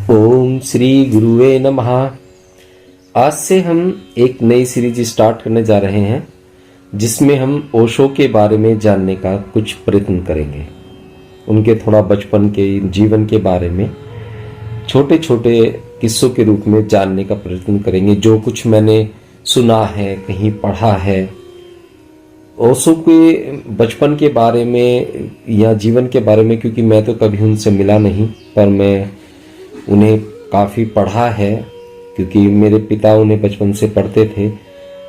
ओम श्री गुरुवे नमः। आज से हम एक नई सीरीज स्टार्ट करने जा रहे हैं जिसमें हम ओशो के बारे में जानने का कुछ प्रयत्न करेंगे। उनके थोड़ा बचपन के जीवन के बारे में छोटे छोटे किस्सों के रूप में जानने का प्रयत्न करेंगे। जो कुछ मैंने सुना है, कहीं पढ़ा है, ओशो के बचपन के बारे में या जीवन के बारे में, क्योंकि मैं तो कभी उनसे मिला नहीं, पर मैं उन्हें काफ़ी पढ़ा है क्योंकि मेरे पिता उन्हें बचपन से पढ़ते थे।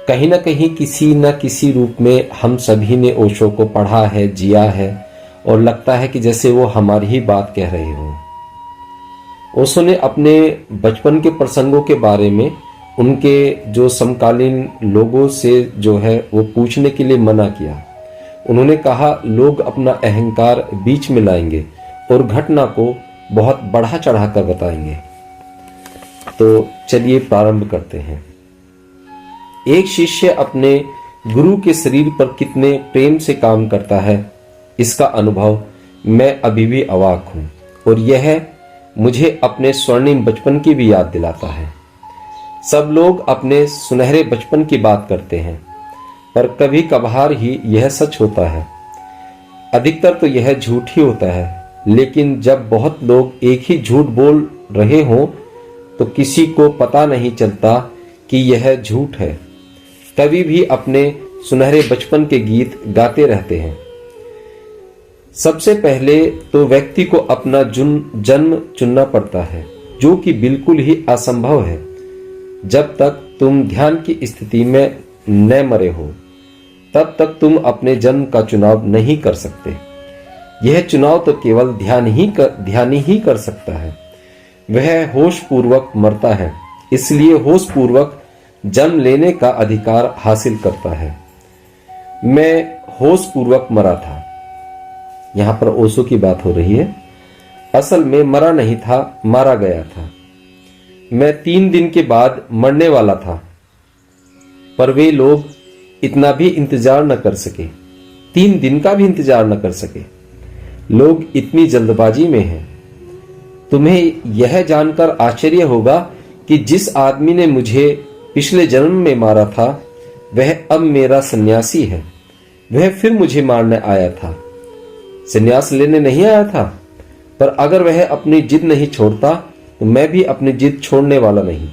कहीं ना कहीं किसी न किसी रूप में हम सभी ने ओशो को पढ़ा है, जिया है, और लगता है कि जैसे वो हमारी ही बात कह रहे हों। ओशो ने अपने बचपन के प्रसंगों के बारे में उनके जो समकालीन लोगों से जो है वो पूछने के लिए मना किया। उन्होंने कहा लोग अपना अहंकार बीच में लाएंगे और घटना को बहुत बढ़ा चढ़ा कर बताएंगे। तो चलिए प्रारंभ करते हैं। एक शिष्य अपने गुरु के शरीर पर कितने प्रेम से काम करता है, इसका अनुभव मैं अभी भी अवाक हूं, और यह मुझे अपने स्वर्णिम बचपन की भी याद दिलाता है। सब लोग अपने सुनहरे बचपन की बात करते हैं, पर कभी कभार ही यह सच होता है। अधिकतर तो यह झूठ ही होता है, लेकिन जब बहुत लोग एक ही झूठ बोल रहे हों तो किसी को पता नहीं चलता कि यह झूठ है। कवि भी अपने सुनहरे बचपन के गीत गाते रहते हैं। सबसे पहले तो व्यक्ति को अपना जन्म चुनना पड़ता है, जो कि बिल्कुल ही असंभव है जब तक तुम ध्यान की स्थिति में न मरे हो। तब तक तुम अपने जन्म का चुनाव नहीं कर सकते। यह चुनाव तो केवल ध्यान ही कर सकता है। वह होश पूर्वक मरता है, इसलिए होश पूर्वक जन्म लेने का अधिकार हासिल करता है। मैं होश पूर्वक मरा था। यहां पर ओशो की बात हो रही है। असल में मरा नहीं था, मारा गया था। मैं 3 दिन के बाद मरने वाला था, पर वे लोग इतना भी इंतजार न कर सके। 3 दिन का भी इंतजार न कर सके। लोग इतनी जल्दबाजी में हैं। तुम्हें यह जानकर आश्चर्य होगा कि जिस आदमी ने मुझे पिछले जन्म में मारा था वह अब मेरा सन्यासी है। वह फिर मुझे मारने आया था। सन्यास लेने नहीं आया था, पर अगर वह अपनी जिद नहीं छोड़ता तो मैं भी अपनी जिद छोड़ने वाला नहीं।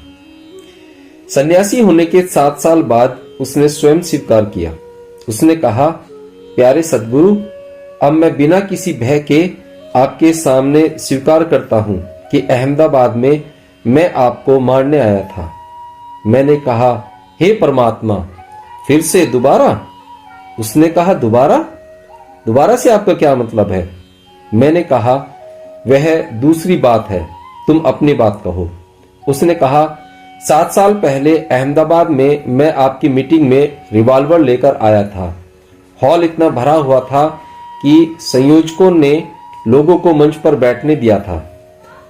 सन्यासी होने के 7 साल बाद उसने स्वयं स्वीकार किया। उसने कहा, प्यारे सद्गुरु, अब मैं बिना किसी भय के आपके सामने स्वीकार करता हूं कि अहमदाबाद में मैं आपको मारने आया था। मैंने कहा, हे परमात्मा, फिर से दोबारा? उसने कहा, दोबारा से आपका क्या मतलब है? मैंने कहा, वह दूसरी बात है, तुम अपनी बात कहो। उसने कहा, 7 साल पहले अहमदाबाद में मैं आपकी मीटिंग में रिवॉल्वर लेकर आया था। हॉल इतना भरा हुआ था कि संयोजकों ने लोगों को मंच पर बैठने दिया था।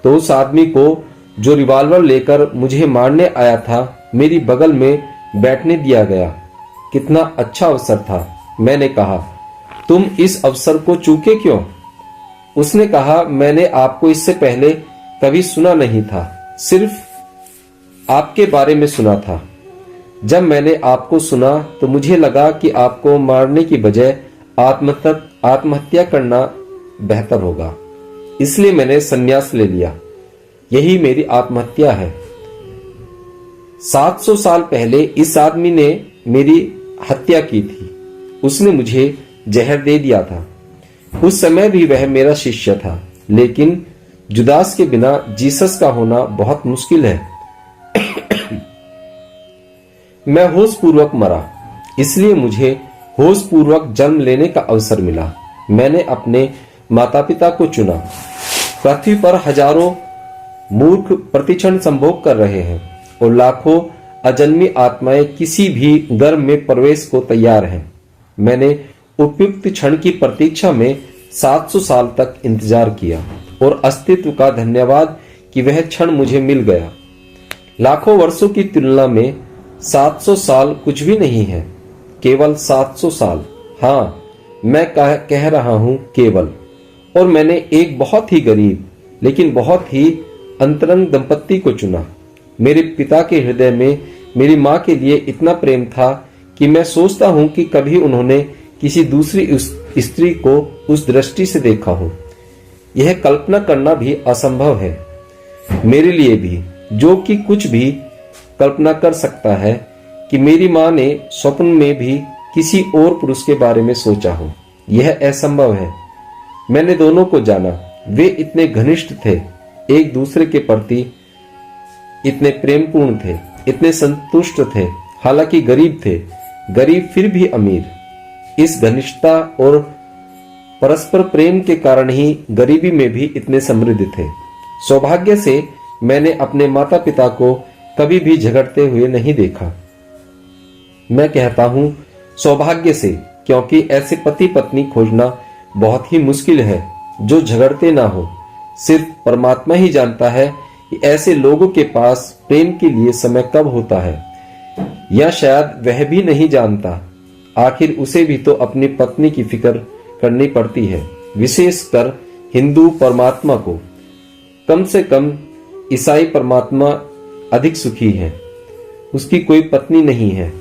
तो उस आदमी को जो रिवॉल्वर लेकर मुझे मारने आया था, मेरी बगल में बैठने दिया गया। कितना अच्छा अवसर था। मैंने कहा, तुम इस अवसर को चूके क्यों? उसने कहा, मैंने आपको इससे पहले कभी सुना नहीं था, सिर्फ आपके बारे में सुना था। जब मैंने आपको सुना तो मुझे लगा कि आपको मारने की बजाय आत्महत्या करना बेहतर होगा, इसलिए मैंने संन्यास ले लिया। यही मेरी आत्महत्या है। 700 साल पहले इस आदमी ने मेरी हत्या की थी। उसने मुझे जहर दे दिया था। उस समय भी वह मेरा शिष्य था, लेकिन जुदास के बिना जीसस का होना बहुत मुश्किल है। मैं होश पूर्वक मरा, इसलिए मुझे होश पूर्वक जन्म लेने का अवसर मिला। मैंने अपने माता पिता को चुना। पृथ्वी पर हजारों मूर्ख प्रतिक्षण संभोग कर रहे हैं और लाखों अजन्मी आत्माएं किसी भी गर्भ में प्रवेश को तैयार हैं। मैंने उपयुक्त क्षण की प्रतीक्षा में 700 साल तक इंतजार किया और अस्तित्व का धन्यवाद कि वह क्षण मुझे मिल गया। लाखों वर्षों की तुलना में 700 साल कुछ भी नहीं है, केवल 700 साल। हाँ, मैं कह रहा हूं केवल। और मैंने एक बहुत ही गरीब लेकिन बहुत ही अंतरंग दंपत्ति को चुना। मेरे पिता के हृदय में मेरी माँ के लिए इतना प्रेम था कि मैं सोचता हूँ कि कभी उन्होंने किसी दूसरी स्त्री को उस दृष्टि से देखा हो। यह कल्पना करना भी असंभव है मेरे लिए भी, जो कि कुछ भी कल्पना कर सकता है कि मेरी माँ ने स्वप्न में भी किसी और पुरुष के बारे में सोचा हो। यह असंभव है। मैंने दोनों को जाना। वे इतने घनिष्ठ थे, एक दूसरे के प्रति इतने प्रेमपूर्ण थे, इतने संतुष्ट थे। हालांकि गरीब थे, गरीब फिर भी अमीर। इस घनिष्ठता और परस्पर प्रेम के कारण ही गरीबी में भी इतने समृद्ध थे। सौभाग्य से मैंने अपने माता पिता को कभी भी झगड़ते हुए नहीं देखा। मैं कहता हूं सौभाग्य से, क्योंकि ऐसे पति पत्नी खोजना बहुत ही मुश्किल है जो झगड़ते ना हो। सिर्फ परमात्मा ही जानता है कि ऐसे लोगों के पास प्रेम के लिए समय कब होता है, या शायद वह भी नहीं जानता। आखिर उसे भी तो अपनी पत्नी की फिक्र करनी पड़ती है, विशेषकर हिंदू परमात्मा को। कम से कम ईसाई परमात्मा अधिक सुखी है। उसकी कोई पत्नी नहीं है।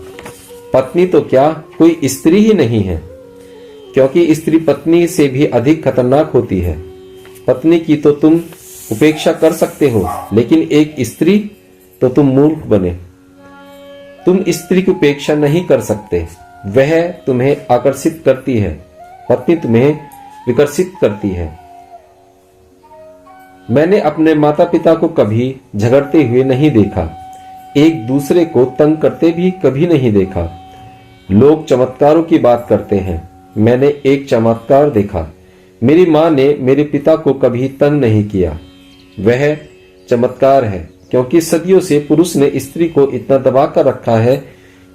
पत्नी तो क्या, कोई स्त्री ही नहीं है, क्योंकि स्त्री पत्नी से भी अधिक खतरनाक होती है। पत्नी की तो तुम उपेक्षा कर सकते हो, लेकिन एक स्त्री तो तुम मूर्ख बने। तुम स्त्री की उपेक्षा नहीं कर सकते। वह तुम्हें आकर्षित करती है, पत्नी तुम्हें विकर्षित करती है। मैंने अपने माता पिता को कभी झगड़ते हुए नहीं देखा, एक दूसरे को तंग करते भी कभी नहीं देखा। लोग चमत्कारों की बात करते हैं। मैंने एक चमत्कार देखा। मेरी माँ ने मेरे पिता को कभी तंग नहीं किया। वह चमत्कार है, क्योंकि सदियों से पुरुष ने स्त्री को इतना दबा कर रखा है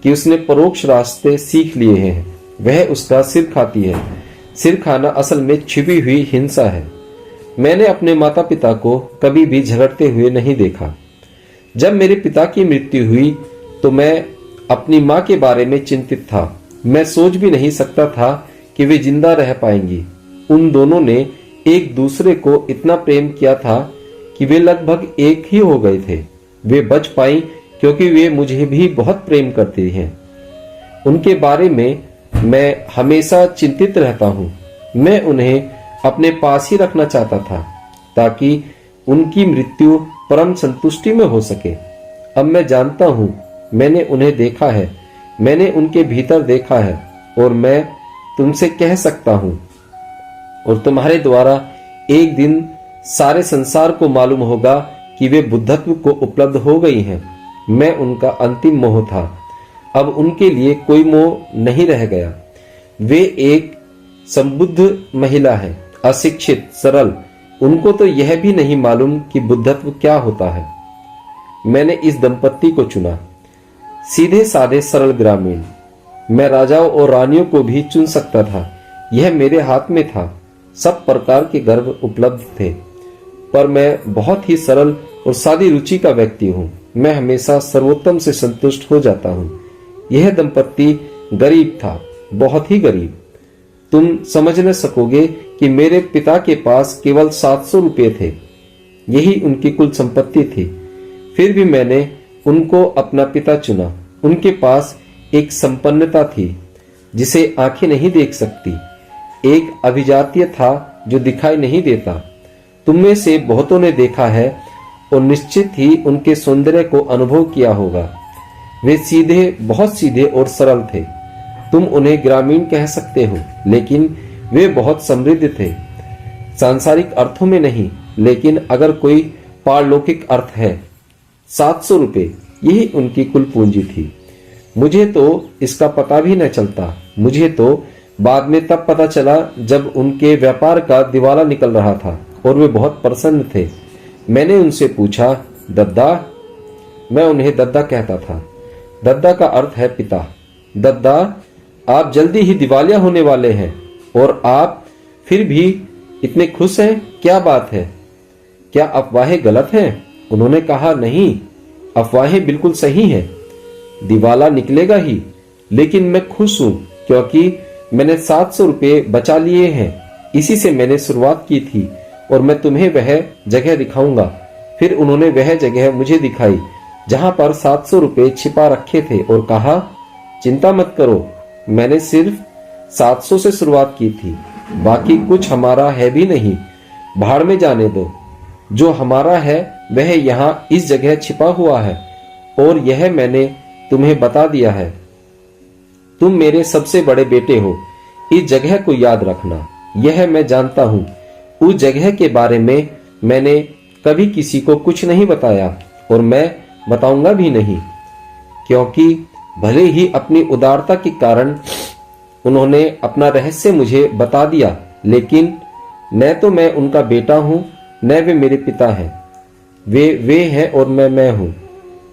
कि उसने परोक्ष रास्ते सीख लिए हैं। वह उसका सिर खाती है। सिर खाना असल में छिपी हुई हिंसा है। मैंने अपने माता पिता को कभी भी झगड़ते हुए नहीं देखा। जब मेरे पिता की मृत्यु हुई तो मैं अपनी माँ के बारे में चिंतित था। मैं सोच भी नहीं सकता था कि वे जिंदा रह पाएंगी। उन दोनों ने एक दूसरे को इतना प्रेम किया था कि वे लगभग एक ही हो गए थे। वे बच पाई क्योंकि वे मुझे भी बहुत प्रेम करती हैं। उनके बारे में मैं हमेशा चिंतित रहता हूँ। मैं उन्हें अपने पास ही रखना चाहता था ताकि उनकी मृत्यु परम संतुष्टि में हो सके। अब मैं जानता हूँ, मैंने उन्हें देखा है, मैंने उनके भीतर देखा है, और मैं तुमसे कह सकता हूँ और तुम्हारे द्वारा एक दिन सारे संसार को मालूम होगा कि वे बुद्धत्व को उपलब्ध हो गई हैं। मैं उनका अंतिम मोह था। अब उनके लिए कोई मोह नहीं रह गया। वे एक संबुद्ध महिला है, अशिक्षित, सरल। उनको तो यह भी नहीं मालूम कि बुद्धत्व क्या होता है। मैंने इस दंपत्ति को चुना, सीधे साधे सरल ग्रामीण। मैं राजाओं और रानियों को भी चुन सकता था। यह मेरे हाथ में था। सब प्रकार के गर्व उपलब्ध थे, पर मैं बहुत ही सरल और सादी रुचि का व्यक्ति हूँ। मैं हमेशा सर्वोत्तम से संतुष्ट हो जाता हूँ। यह दंपत्ति गरीब था, बहुत ही गरीब। तुम समझ न सकोगे कि मेरे पिता के पास केवल 700 रुपये थे। यही उनकी कुल संपत्ति थी। फिर भी मैंने उनको अपना पिता चुना। उनके पास एक संपन्नता थी जिसे आंखें नहीं देख सकती। एक अभिजात्य था जो दिखाई नहीं देता। तुम में से बहुतों ने देखा है और निश्चित ही उनके सौंदर्य को अनुभव किया होगा। वे सीधे, बहुत सीधे और सरल थे। तुम उन्हें ग्रामीण कह सकते हो, लेकिन वे बहुत समृद्ध थे। सांसारिक अर्थों में नहीं, लेकिन अगर कोई पारलौकिक अर्थ है। 700 रुपये, यही उनकी कुल पूंजी थी। मुझे तो इसका पता भी न चलता। मुझे तो बाद में तब पता चला जब उनके व्यापार का दिवाला निकल रहा था और वे बहुत प्रसन्न थे। मैंने उनसे पूछा, दद्दा? मैं उन्हें दद्दा कहता था। दद्दा का अर्थ है पिता। दद्दा, आप जल्दी ही दिवालिया होने वाले हैं और आप फिर भी इतने खुश हैं, क्या बात है? क्या अफवाहें गलत हैं? उन्होंने कहा, नहीं, अफवाहें बिल्कुल सही हैं। दिवाला निकलेगा ही, लेकिन मैं खुश हूं क्योंकि मैंने 700 रुपये बचा लिए हैं। इसी से मैंने शुरुआत की थी और मैं तुम्हें वह जगह दिखाऊंगा फिर उन्होंने वह जगह मुझे दिखाई जहां पर 700 रुपए छिपा रखे थे और कहा, चिंता मत करो, मैंने सिर्फ 700 से शुरुआत की थी, बाकी कुछ हमारा है भी नहीं, भाड़ में जाने दो। जो हमारा है वह यहाँ इस जगह छिपा हुआ है और यह मैंने तुम्हें बता दिया है। तुम मेरे सबसे बड़े बेटे हो, इस जगह को याद रखना। यह मैं जानता हूं, उस जगह के बारे में मैंने कभी किसी को कुछ नहीं बताया और मैं बताऊंगा भी नहीं, क्योंकि भले ही अपनी उदारता के कारण उन्होंने अपना रहस्य मुझे बता दिया, लेकिन न तो मैं उनका बेटा हूं न वे मेरे पिता हैं। वे हैं और मैं हूं।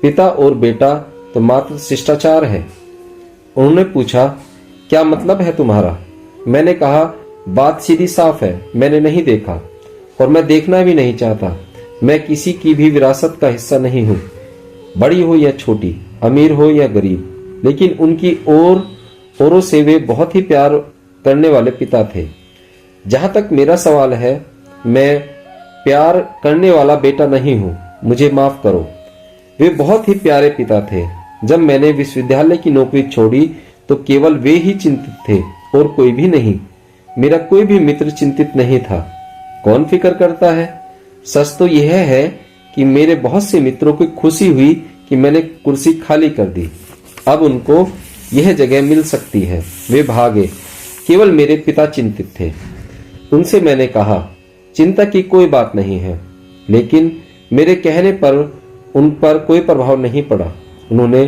पिता और बेटा तो मात्र शिष्टाचार है। उन्होंने पूछा, क्या मतलब है तुम्हारा? मैंने कहा, बात सीधी साफ है, मैंने नहीं देखा और मैं देखना भी नहीं चाहता। मैं किसी की भी विरासत का हिस्सा नहीं हूं, बड़ी हो या छोटी, अमीर हो या गरीब, लेकिन उनकी औरों से वे बहुत ही प्यार करने वाले पिता थे। जहां तक मेरा सवाल है, मैं प्यार करने वाला बेटा नहीं हूं, मुझे माफ करो। वे बहुत ही प्यारे पिता थे। जब मैंने विश्वविद्यालय की नौकरी छोड़ी तो केवल वे ही चिंतित थे और कोई भी नहीं। मेरा कोई भी मित्र चिंतित नहीं था। कौन फिक्र करता है? सच तो यह है कि मेरे बहुत से मित्रों को खुशी हुई कि मैंने कुर्सी खाली कर दी, अब उनको यह जगह मिल सकती है। वे भागे। केवल मेरे पिता चिंतित थे। उनसे मैंने कहा, चिंता की कोई बात नहीं है, लेकिन मेरे कहने पर उन पर कोई प्रभाव नहीं पड़ा। उन्होंने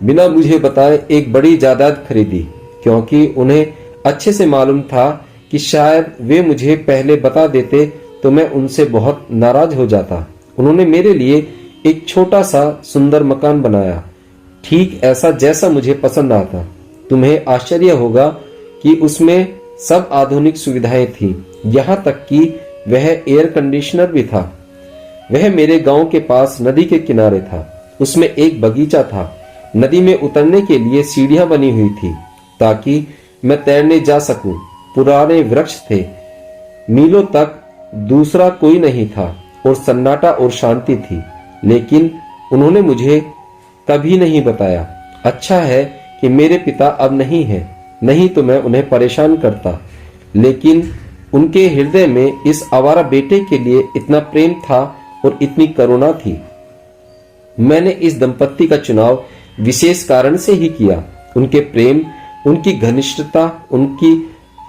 बिना मुझे बताए एक बड़ी जायदाद खरीदी, क्योंकि उन्हें अच्छे से मालूम था कि शायद वे मुझे पहले बता देते तो मैं उनसे बहुत नाराज हो जाता। उन्होंने मेरे लिए एक छोटा सा सुंदर मकान बनाया, ठीक ऐसा जैसा मुझे पसंद आता। तुम्हें आश्चर्य होगा कि उसमें सब आधुनिक सुविधाएं थीं, यहाँ तक कि वह एयर कंडीशनर भी था। वह मेरे गांव के पास नदी के किनारे था। उसमें एक बगीचा था। नदी में उतरने के लिए सीढ़ियां बनी हुई थी ताकि मैं तैरने जा सकूं। पुराने वृक्ष थे, मीलों तक दूसरा कोई नहीं था और सन्नाटा और शांति थी। लेकिन उन्होंने मुझे कभी नहीं बताया। अच्छा है कि मेरे पिता अब नहीं हैं, नहीं तो मैं उन्हें परेशान करता। लेकिन उनके हृदय में इस आवारा बेटे के लिए इतना प्रेम था और इतनी करुणा थी। मैंने इस दंपत्ति का चुनाव विशेष कारण से ही किया। उनके प्रेम, उनकी घनिष्ठता, उनकी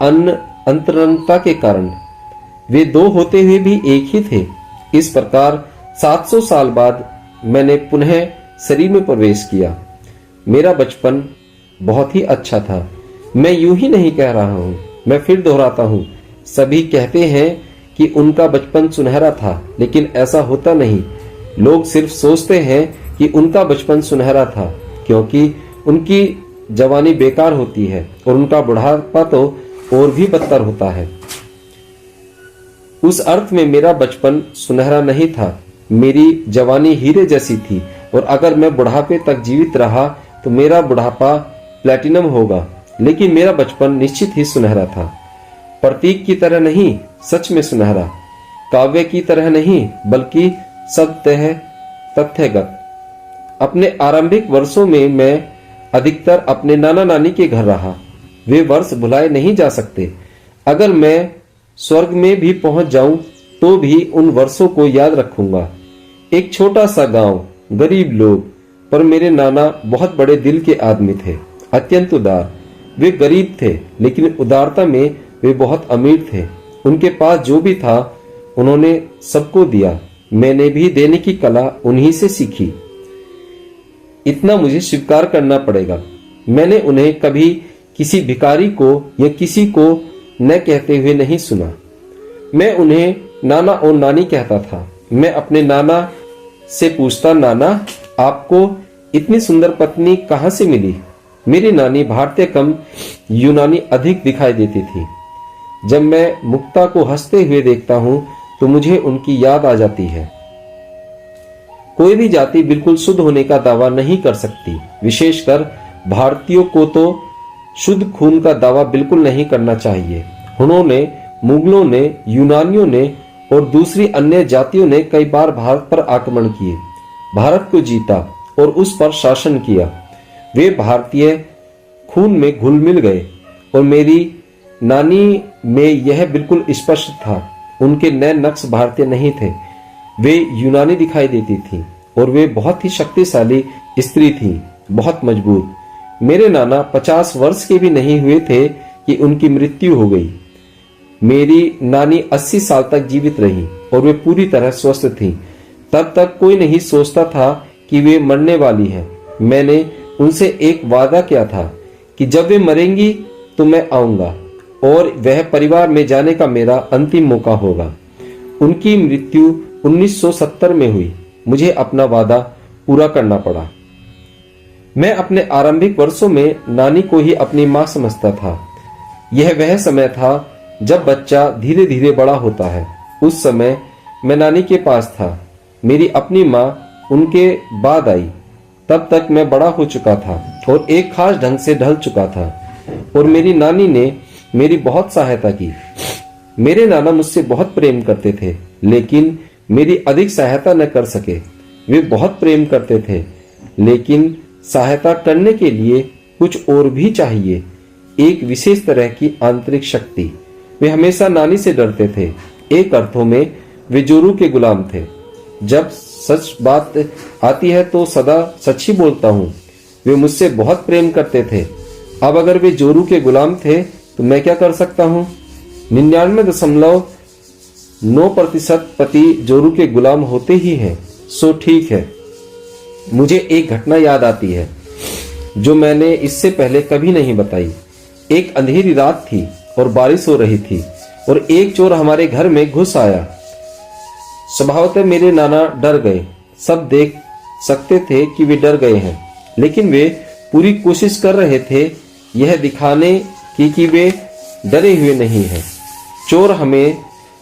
अंतरंगता के कारण। वे दो होते हुए भी एक ही थे। इस प्रकार 700 साल बाद मैंने पुनः शरीर में प्रवेश किया। मेरा बचपन बहुत ही अच्छा था। मैं यूं ही नहीं कह रहा हूं, मैं फिर दोहराता हूं। सभी कहते हैं कि उनका बचपन सुनहरा था, लेकिन ऐसा होता नहीं। लोग सिर्फ सोचते हैं कि उनका बचपन सुनहरा था, क्योंकि उनकी जवानी बेकार होती है और उनका बुढ़ापा तो और भी बदतर होता है। उस अर्थ में मेरा बचपन सुनहरा नहीं था। मेरी जवानी हीरे जैसी थी और अगर मैं बुढ़ापे तक जीवित रहा तो मेरा बुढ़ापा प्लैटिनम होगा। लेकिन मेरा बचपन निश्चित ही सुनहरा था। प्रतीक की तरह नहीं, सच में सुनहरा। काव्य की तरह नहीं, बल्कि तथ्यगत। अपने आरंभिक वर्षों में मैं अधिकतर अपने नाना नानी के घर रहा। वे वर्ष भुलाए नहीं जा सकते। अगर मैं स्वर्ग में भी पहुंच जाऊं तो भी उन वर्षों को याद रखूंगा। एक छोटा सा गांव, गरीब लोग, पर मेरे नाना बहुत बड़े दिल के आदमी थे, अत्यंत उदार। वे गरीब थे, लेकिन उदारता में वे बहुत अमीर थे। उनके पास जो भी था उन्होंने सबको दिया। मैंने भी देने की कला उन्हीं से सीखी। इतना मुझे स्वीकार करना पड़ेगा, मैंने उन्हें कभी किसी भिखारी को या किसी को न कहते हुए नहीं सुना। मैं उन्हें नाना और नानी कहता था। मैं अपने नाना से पूछता, नाना आपको इतनी सुंदर पत्नी कहां से मिली? मेरी नानी भारतीय कम यूनानी अधिक दिखाई देती थी। जब मैं मुक्ता को हंसते हुए देखता हूं तो मुझे उनकी याद आ जाती है। कोई भी जाति बिल्कुल शुद्ध होने का दावा नहीं कर सकती। विशेषकर भारतीयों को तो शुद्ध खून का दावा बिल्कुल नहीं करना चाहिए। उन्होंने, मुगलों ने, यूनानियों ने और दूसरी अन्य जातियों ने कई बार भारत पर आक्रमण किए, भारत को जीता और उस पर शासन किया। वे भारतीय खून में घुल मिल गए और मेरी नानी में यह बिल्कुल स्पष्ट था। उनके नए नक्श भारतीय नहीं थे, वे यूनानी दिखाई देती थीं और वे बहुत ही शक्तिशाली स्त्री थीं, बहुत मजबूत। मेरे नाना 50 वर्ष के भी नहीं हुए थे कि उनकी मृत्यु हो गई। मेरी नानी 80 साल तक जीवित रही और वे पूरी तरह स्वस्थ थीं। तब तक कोई नहीं सोचता था कि वे मरने वाली हैं। मैंने उनसे एक वादा किया था कि जब वे मरेंगी तो मैं आऊंगा और वह परिवार में जाने का मेरा अंतिम मौका होगा। उनकी मृत्यु 1970 में हुई। मुझे अपना वादा पूरा करना पड़ा। मैं अपने आरंभिक वर्षों में नानी को ही अपनी मां समझता था। यह वह समय था जब बच्चा धीरे धीरे बड़ा होता है। उस समय मैं नानी के पास था। मेरी अपनी मां उनके बाद आई। तब तक मैं बड़ा हो चुका था और एक खास ढंग से ढल चुका था और मेरी नानी ने मेरी बहुत सहायता की। मेरे नाना मुझसे बहुत प्रेम करते थे, लेकिन मेरी अधिक सहायता न कर सके। वे बहुत प्रेम करते थे, लेकिन सहायता करने के लिए कुछ और भी चाहिए, एक विशेष तरह की आंतरिक शक्ति। वे हमेशा नानी से डरते थे। एक अर्थों में वे जोरू के गुलाम थे। जब सच बात आती है तो सदा सच ही बोलता हूँ। वे मुझसे बहुत प्रेम करते थे। अब अगर वे जोरू के गुलाम थे तो मैं क्या कर सकता हूँ? 99.9% पति जोरू के गुलाम होते ही हैं। सो ठीक है। मुझे एक घटना याद आती है जो मैंने इससे पहले कभी नहीं बताई। एक अंधेरी रात थी और बारिश हो रही थी और एक चोर हमारे घर में घुस आया। स्वभावतः मेरे नाना डर गए। सब देख सकते थे कि वे डर गए हैं, लेकिन वे पूरी कोशिश कर रहे थे यह दिखाने की कि वे डरे हुए नहीं हैं। चोर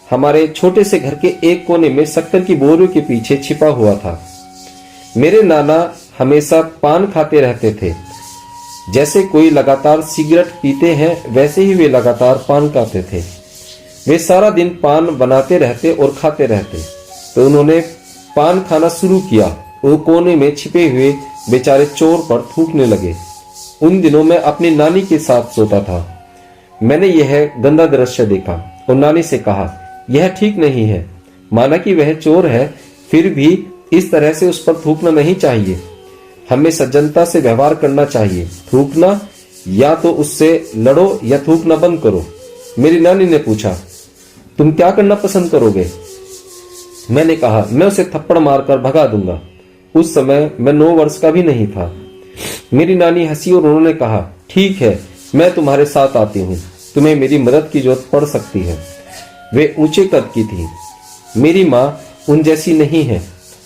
हमारे छोटे से घर के एक कोने में शक्कर की बोरियों के पीछे छिपा हुआ था। मेरे नाना हमेशा पान खाते रहते थे। जैसे कोई लगातार सिगरेट पीते हैं, वैसे ही वे लगातार पान खाते थे। वे सारा दिन पान बनाते रहते और खाते रहते। तो उन्होंने पान खाना शुरू किया। वो कोने में छिपे हुए बेचारे चोर पर थूकने लगे। उन दिनों मैं अपनी नानी के साथ सोता था। मैंने यह गंदा दृश्य देखा और नानी से कहा, यह ठीक नहीं है। माना कि वह चोर है, फिर भी इस तरह से उस पर थूकना नहीं चाहिए। हमें सज्जनता से व्यवहार करना चाहिए। थूकना, या तो उससे लड़ो या थूकना बंद करो। मेरी नानी ने पूछा, तुम क्या करना पसंद करोगे? मैंने कहा, मैं उसे थप्पड़ मारकर भगा दूंगा। उस समय मैं 9 वर्ष का भी नहीं था। मेरी नानी हंसी और उन्होंने कहा, ठीक है, मैं तुम्हारे साथ आती हूँ। तुम्हें मेरी मदद की जरूरत पड़ सकती है। वे ऊंचे कद की थी। मेरी माँ उन जैसी नहीं है,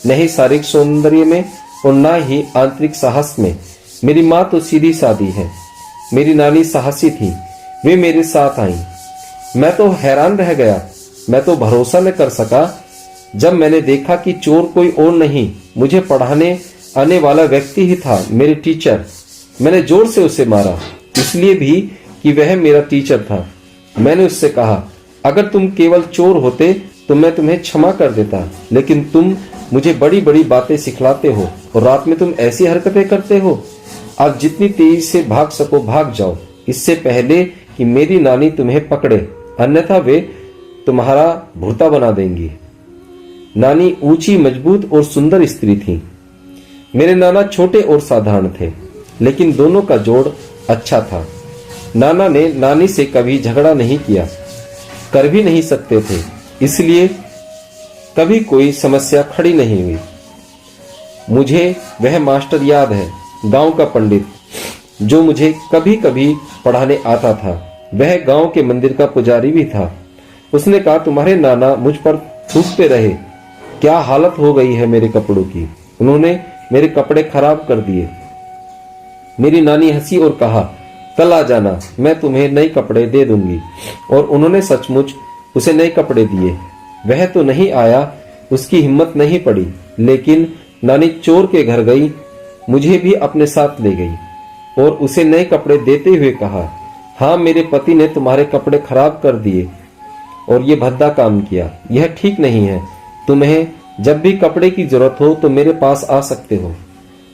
न ही शारीरिक सौंदर्य में और न ही आंतरिक साहस में। मेरी माँ तो सीधी सादी है। मेरी नानी साहसी थी। वे मेरे साथ आई। मैं तो हैरान रह गया। मैं तो भरोसा न कर सका जब मैंने देखा कि चोर कोई और नहीं, मुझे पढ़ाने आने वाला व्यक्ति ही था, मेरे टीचर। मैंने जोर से उसे मारा, इसलिए भी कि वह मेरा टीचर था। मैंने उससे कहा, अगर तुम केवल चोर होते तो मैं तुम्हें क्षमा कर देता, लेकिन तुम मुझे बड़ी बड़ी बातें सिखलाते हो और रात में तुम ऐसी हरकतें करते हो। आप जितनी तेजी से भाग सको भाग जाओ, इससे पहले कि मेरी नानी तुम्हें पकड़े, अन्यथा वे तुम्हारा भूता बना देंगी। नानी ऊंची, मजबूत और सुंदर स्त्री थी। मेरे नाना छोटे और साधारण थे, लेकिन दोनों का जोड़ अच्छा था। नाना ने नानी से कभी झगड़ा नहीं किया, कर भी नहीं सकते थे, इसलिए कभी कोई समस्या खड़ी नहीं हुई। मुझे वह मास्टर याद है, गांव का पंडित, जो मुझे कभी कभी पढ़ाने आता था। वह गांव के मंदिर का पुजारी भी था। उसने कहा, तुम्हारे नाना मुझ पर थूकते रहे, क्या हालत हो गई है मेरे कपड़ों की। उन्होंने मेरे कपड़े खराब कर दिए। मेरी नानी हंसी और कहा, कल आ जाना, मैं तुम्हें नए कपड़े दे दूंगी। और उन्होंने सचमुच उसे नए कपड़े दिए। वह तो नहीं आया, उसकी हिम्मत नहीं पड़ी, लेकिन नानी चोर के घर गई, मुझे भी अपने साथ ले गई और उसे नए कपड़े देते हुए कहा, हाँ, मेरे पति ने तुम्हारे कपड़े खराब कर दिए। और ये भद्दा काम किया, यह ठीक नहीं है। तुम्हें जब भी कपड़े की जरूरत हो तो मेरे पास आ सकते हो।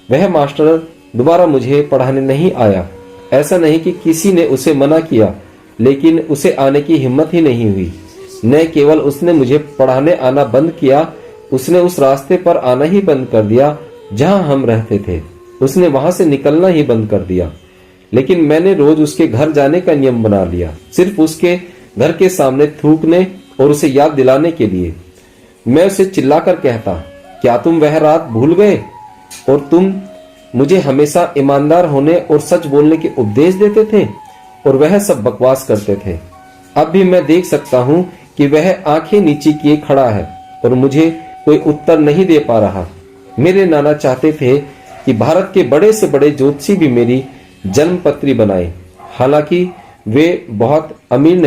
वह मास्टर दोबारा मुझे पढ़ाने नहीं आया। ऐसा नहीं कि किसी ने उसे मना किया, लेकिन उसे आने की हिम्मत ही नहीं हुई। न केवल उसने मुझे पढ़ाने आना बंद किया, उसने उस रास्ते पर आना ही बंद कर दिया जहां हम रहते थे। उसने वहां से निकलना ही बंद कर दिया। लेकिन मैंने रोज उसके घर जाने का नियम बना लिया, सिर्फ उसके घर के सामने थूकने और उसे याद दिलाने के लिए। मैं उसे चिल्लाकर कहता, क्या तुम वह रात भूल गए? और तुम मुझे हमेशा ईमानदार होने और सच बोलने के उपदेश देते थे, और वह सब बकवास करते थे। अब भी मैं देख सकता हूँ कि वह आंखें नीचे किए खड़ा है और मुझे कोई उत्तर नहीं दे पा रहा। मेरे नाना चाहते थे कि भारत के बड़े से बड़े ज्योतिषी भी मेरी जन्म पत्री बनाए। हालांकि वे बहुत अमीर ही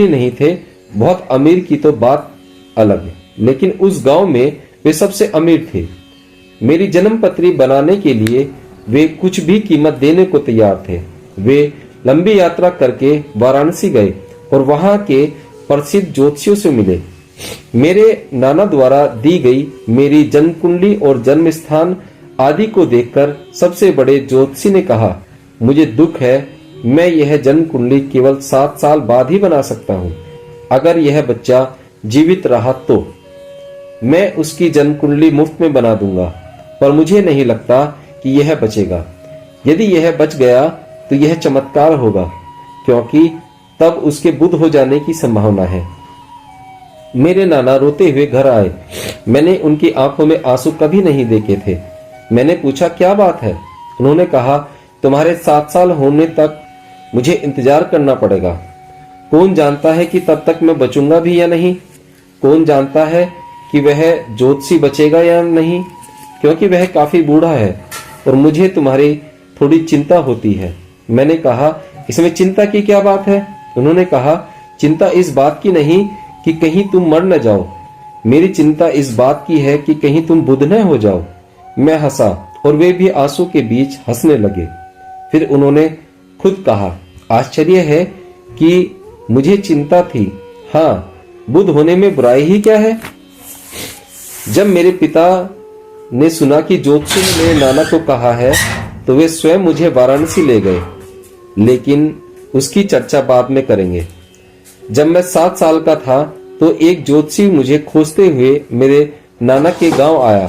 नहीं थे। बहुत अमीर की तो बात अलग, लेकिन उस गांव में वे सबसे अमीर थे। मेरी जन्म पत्री बनाने के लिए वे कुछ भी कीमत देने को तैयार थे। वे लंबी यात्रा करके वाराणसी गए और वहां के प्रसिद्ध ज्योतिषियों से मिले। मेरे नाना द्वारा दी गई मेरी जन्म कुंडली और जन्म स्थान आदि को देखकर सबसे बड़े ज्योतिषी ने कहा, मुझे दुख है, मैं यह जन्म कुंडली केवल 7 साल बाद ही बना सकता हूँ। अगर यह बच्चा जीवित रहा तो मैं उसकी जन्म कुंडली मुफ्त में बना दूंगा, पर मुझे नहीं लगता कि यह बचेगा। यदि यह बच गया तो यह चमत्कार होगा, क्योंकि तब उसके बुद्ध हो जाने की संभावना है। मेरे नाना रोते हुए घर आए। मैंने उनकी आंखों में आंसू कभी नहीं देखे थे। मैंने पूछा, क्या बात है? उन्होंने कहा, तुम्हारे 7 साल होने तक मुझे इंतजार करना पड़ेगा। कौन जानता है कि तब तक मैं बचूंगा भी या नहीं? कौन जानता है कि वह ज्योतिषी बचेगा या नहीं, क्योंकि वह काफी बूढ़ा है और मुझे तुम्हारी थोड़ी चिंता होती है। मैंने कहा, इसमें चिंता की क्या बात है? उन्होंने कहा, चिंता इस बात की नहीं कि कहीं तुम मर न जाओ, मेरी चिंता इस बात की है कि कहीं तुम बुद्ध न हो जाओ। मैं हंसा और वे भी आंसू के बीच हंसने लगे। फिर उन्होंने खुद कहा, आश्चर्य है कि मुझे चिंता थी। हाँ, बुद्ध होने में बुराई ही क्या है? जब मेरे पिता ने सुना कि ज्योतिषी ने मेरे नाना को कहा है तो वे स्वयं मुझे वाराणसी ले गए, लेकिन उसकी चर्चा बाद में करेंगे। जब मैं 7 साल का था तो एक ज्योतिषी मुझे खोजते हुए मेरे नाना के गांव आया।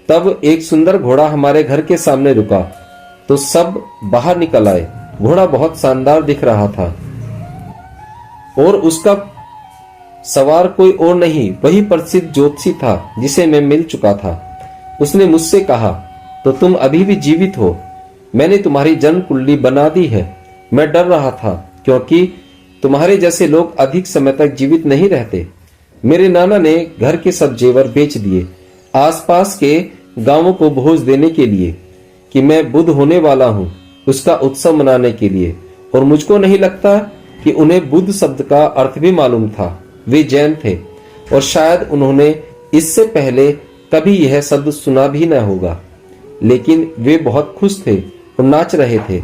तब एक सुंदर घोड़ा हमारे घर के सामने रुका तो सब बाहर निकल आए। घोड़ा बहुत शानदार दिख रहा था और उसका सवार कोई और नहीं, वही प्रसिद्ध ज्योतिषी था जिसे मैं मिल चुका था। उसने मुझसे कहा, तो तुम अभी भी जीवित हो? मैंने तुम्हारी जन्म कुंडली बना दी है। मैं डर रहा था क्योंकि तुम्हारे जैसे लोग अधिक समय तक जीवित नहीं रहते। मेरे नाना ने घर के सब जेवर बेच दिए आसपास के गांवों को भोज देने के लिए कि मैं बुद्ध होने वाला हूँ, उसका उत्सव मनाने के लिए। और मुझको नहीं लगता कि उन्हें बुद्ध शब्द का अर्थ भी मालूम था। वे जैन थे और शायद उन्होंने इससे पहले कभी यह शब्द सुना भी न होगा, लेकिन वे बहुत खुश थे और नाच रहे थे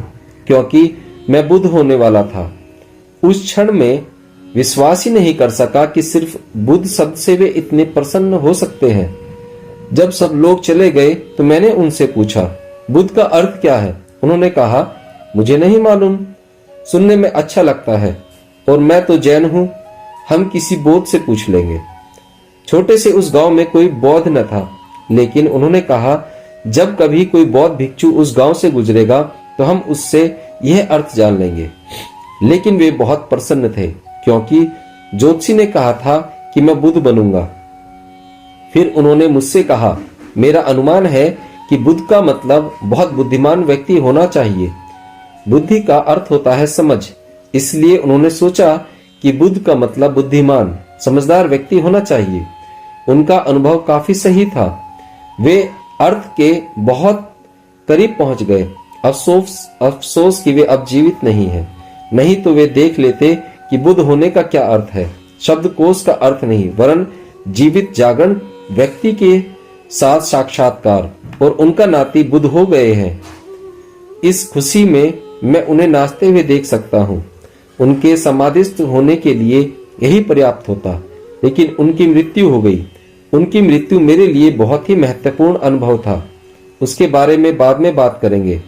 क्योंकि मैं बुद्ध होने वाला था। उस क्षण में विश्वास ही नहीं कर सका कि सिर्फ बुद्ध शब्द से वे इतने प्रसन्न हो सकते हैं। जब सब लोग चले गए तो मैंने उनसे पूछा, बुद्ध का अर्थ क्या है? उन्होंने कहा, मुझे नहीं मालूम, सुनने में अच्छा लगता है और मैं तो जैन हूं, हम किसी बौद्ध से पूछ लेंगे। छोटे से उस गांव में कोई बौद्ध न था, लेकिन उन्होंने कहा, जब कभी कोई बौद्ध भिक्षु उस गांव से गुजरेगा तो हम उससे यह अर्थ जान लेंगे। लेकिन वे बहुत प्रसन्न थे क्योंकि ज्योतिषी ने कहा था कि मैं बुद्ध बनूंगा। फिर उन्होंने मुझसे कहा, मेरा अनुमान है कि बुद्ध का मतलब बहुत बुद्धिमान व्यक्ति होना चाहिए। बुद्धि का अर्थ होता है समझ, इसलिए उन्होंने सोचा कि बुद्ध का मतलब बुद्धिमान, समझदार व्यक्ति होना चाहिए। उनका अनुभव काफी सही था। वे अर्थ के बहुत करीब पहुंच गए। अफसोस कि वे अब जीवित नहीं हैं, नहीं तो वे देख लेते कि बुद्ध होने का क्या अर्थ है। शब्दकोश का अर्थ नहीं, वरन जीवित जागरण व्यक्ति के साथ साक्षात्कार, और उनका नाती बुद्ध हो गए हैं। इस खुशी में मैं उन्हें नाचते हुए देख सकता हूँ। उनके समाधिस्थ होने के लिए यही पर्याप्त होता, लेकिन उनकी मृत्यु हो गई। उनकी मृत्यु मेरे लिए बहुत ही महत्वपूर्ण अनुभव था। उसके बारे में बाद में बात करेंगे।